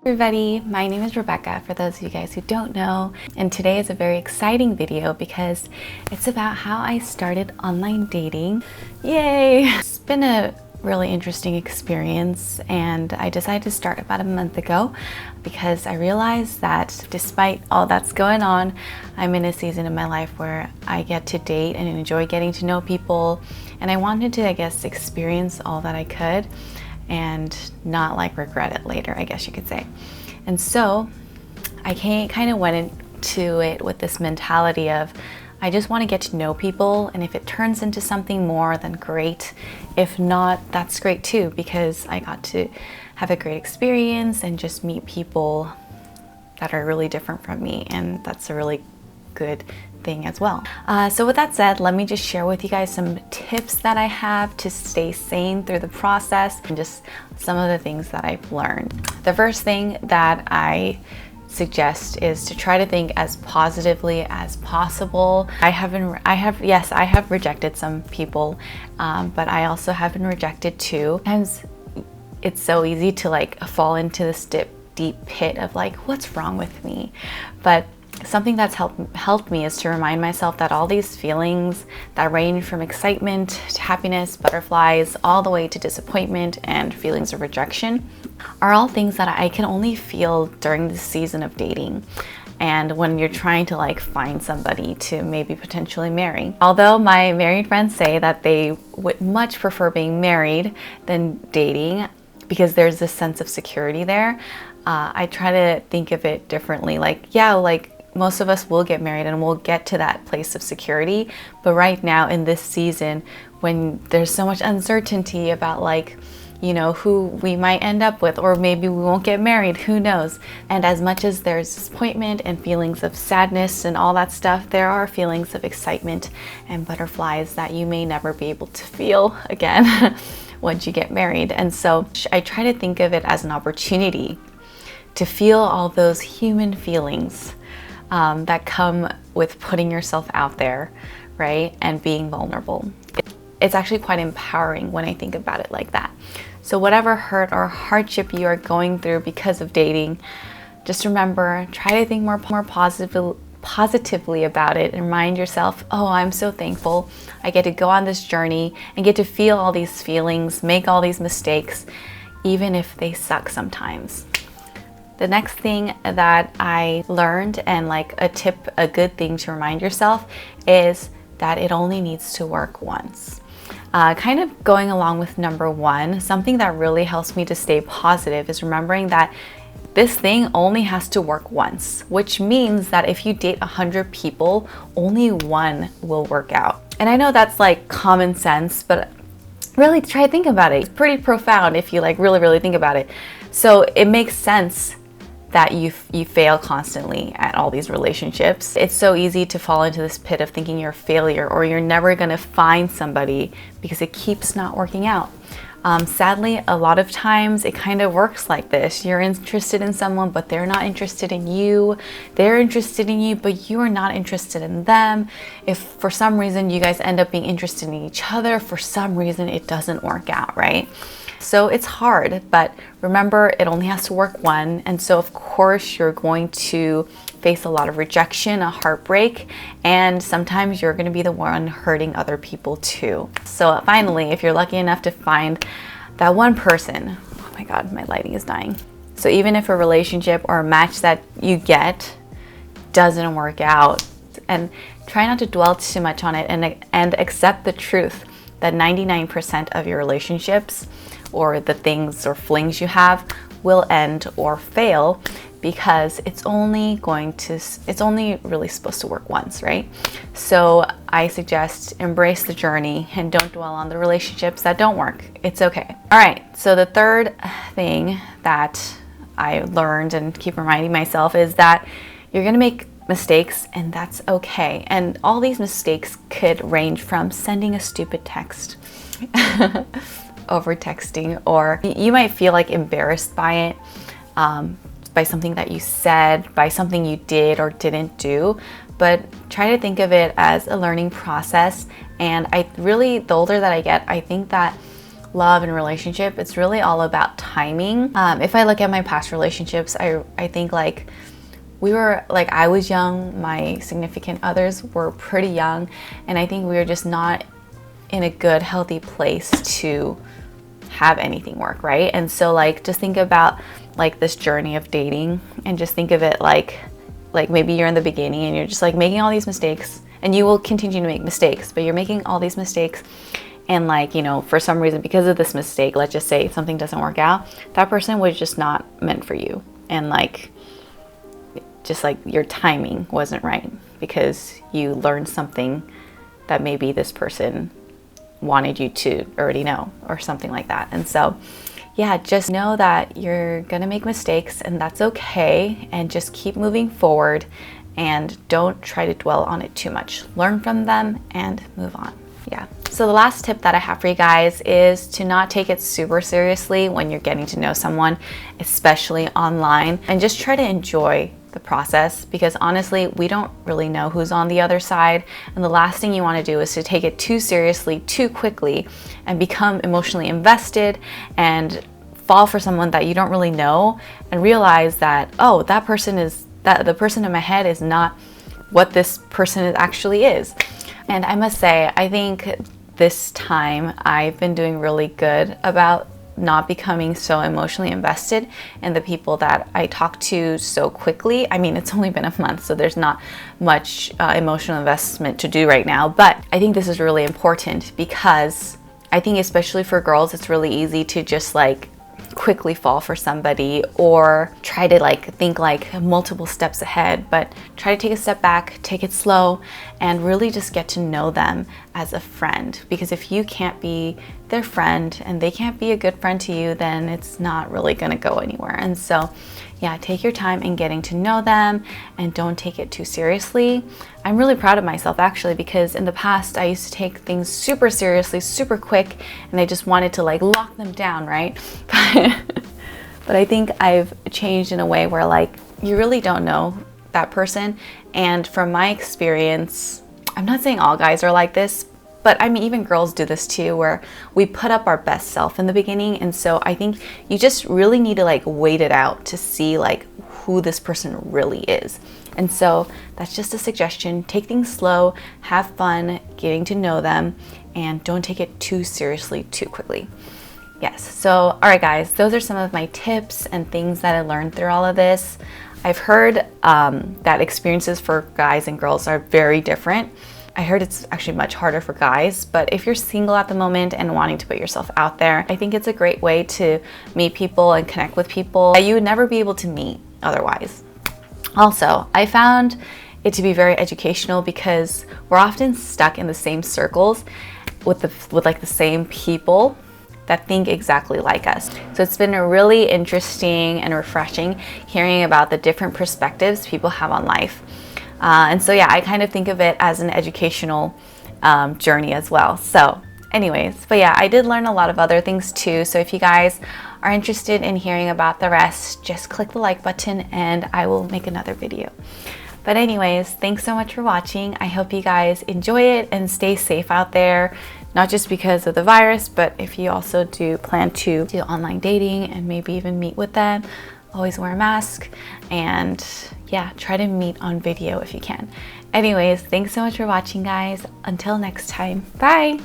Everybody, my name is Rebecca, for those of you guys who don't know, and today is a very exciting video because it's about how I started online dating. Yay! It's been a really interesting experience, and I decided to start about a month ago because I realized that despite all that's going on, I'm in a season of my life where I get to date and enjoy getting to know people, and I wanted to, experience all that I could and not regret it later, I guess you could say. And so I kind of went into it with this mentality of I just want to get to know people, and if it turns into something more, then great. If not, that's great too, because I got to have a great experience and just meet people that are really different from me, and that's a really good thing as well. So with that said, let me just share with you guys some tips that I have to stay sane through the process and just some of the things that I've learned. The first thing that I suggest is to try to think as positively as possible. I have rejected some people, but I also have been rejected too. Sometimes it's so easy to fall into this deep pit of what's wrong with me? But something that's helped me is to remind myself that all these feelings that range from excitement to happiness, butterflies, all the way to disappointment and feelings of rejection are all things that I can only feel during the season of dating and when you're trying to find somebody to maybe potentially marry. Although my married friends say that they would much prefer being married than dating because there's this sense of security there, I try to think of it differently. Most of us will get married and we'll get to that place of security. But right now in this season, when there's so much uncertainty about who we might end up with, or maybe we won't get married, who knows? And as much as there's disappointment and feelings of sadness and all that stuff, there are feelings of excitement and butterflies that you may never be able to feel again once you get married. And so I try to think of it as an opportunity to feel all those human feelings that come with putting yourself out there, right? And being vulnerable. It's actually quite empowering when I think about it like that. So whatever hurt or hardship you are going through because of dating, just remember, try to think more positively about it and remind yourself, oh, I'm so thankful I get to go on this journey and get to feel all these feelings, make all these mistakes, even if they suck sometimes. The next thing that I learned, and a good thing to remind yourself, is that it only needs to work once. Kind of going along with number one, something that really helps me to stay positive is remembering that this thing only has to work once, which means that if you date 100 people, only one will work out. And I know that's common sense, but really try to think about it. It's pretty profound if you really think about it. So it makes sense that you fail constantly at all these relationships. It's so easy to fall into this pit of thinking you're a failure or you're never gonna find somebody because it keeps not working out. Sadly, a lot of times it kind of works like this. You're interested in someone, but they're not interested in you. They're interested in you, but you are not interested in them. If for some reason you guys end up being interested in each other, for some reason it doesn't work out, right? So it's hard, but remember, it only has to work one. And so of course you're going to face a lot of rejection, a heartbreak, and sometimes you're going to be the one hurting other people too. So finally, if you're lucky enough to find that one person, oh my God, my lighting is dying. So even if a relationship or a match that you get doesn't work out, and try not to dwell too much on it, and accept the truth that 99% of your relationships or the things or flings you have will end or fail, because it's only really supposed to work once, right? So I suggest embrace the journey and don't dwell on the relationships that don't work. It's okay. All right, so the third thing that I learned and keep reminding myself is that you're gonna make mistakes, and that's okay. And all these mistakes could range from sending a stupid text over texting, or you might feel embarrassed by it, by something that you said, by something you did or didn't do, but try to think of it as a learning process. And the older that I get, I think that love and relationship, it's really all about timing. If I look at my past relationships, I think like I was young, my significant others were pretty young, and I think we were just not in a good, healthy place to have anything work, right? And so like just think about like this journey of dating, and just think of it like maybe you're in the beginning and you're just like making all these mistakes, and you will continue to make mistakes, but you're making all these mistakes, and like, you know, for some reason, because of this mistake, let's just say something doesn't work out, that person was just not meant for you. And like, just like your timing wasn't right because you learned something that maybe this person wanted you to already know, or something like that. And so yeah, just know that you're gonna make mistakes, and that's okay, and just keep moving forward, and don't try to dwell on it too much. Learn from them and move on. Yeah. So the last tip that I have for you guys is to not take it super seriously when you're getting to know someone, especially online, and just try to enjoy the process, because honestly, we don't really know who's on the other side, and the last thing you want to do is to take it too seriously too quickly and become emotionally invested and fall for someone that you don't really know, and realize that, oh, the person in my head is not what this person actually is. And I must say, I think this time I've been doing really good about not becoming so emotionally invested in the people that I talk to so quickly. I mean, it's only been a month, so there's not much emotional investment to do right now, but I think this is really important, because I think especially for girls, it's really easy to just like quickly fall for somebody, or try to like think like multiple steps ahead, but try to take a step back, take it slow, and really just get to know them as a friend. Because if you can't be their friend and they can't be a good friend to you, then it's not really going to go anywhere. And so yeah, take your time in getting to know them, and don't take it too seriously. I'm really proud of myself actually, because in the past I used to take things super seriously, super quick, and I just wanted to like lock them down, right? But I think I've changed in a way where like you really don't know that person. And from my experience, I'm not saying all guys are like this, but I mean, even girls do this too, where we put up our best self in the beginning. And so I think you just really need to like wait it out to see like who this person really is. And so that's just a suggestion. Take things slow, have fun getting to know them, and don't take it too seriously too quickly. Yes, so all right guys, those are some of my tips and things that I learned through all of this. I've heard that experiences for guys and girls are very different. I heard it's actually much harder for guys, but if you're single at the moment and wanting to put yourself out there, I think it's a great way to meet people and connect with people that you would never be able to meet otherwise. Also, I found it to be very educational, because we're often stuck in the same circles with like the same people that think exactly like us. So it's been really interesting and refreshing hearing about the different perspectives people have on life. And so yeah, I kind of think of it as an educational journey as well. So anyways, but yeah, I did learn a lot of other things too. So if you guys are interested in hearing about the rest, just click the like button and I will make another video. But anyways, thanks so much for watching. I hope you guys enjoy it and stay safe out there. Not just because of the virus, but if you also do plan to do online dating and maybe even meet with them, always wear a mask, and yeah, try to meet on video if you can. Anyways, thanks so much for watching guys. Until next time, bye!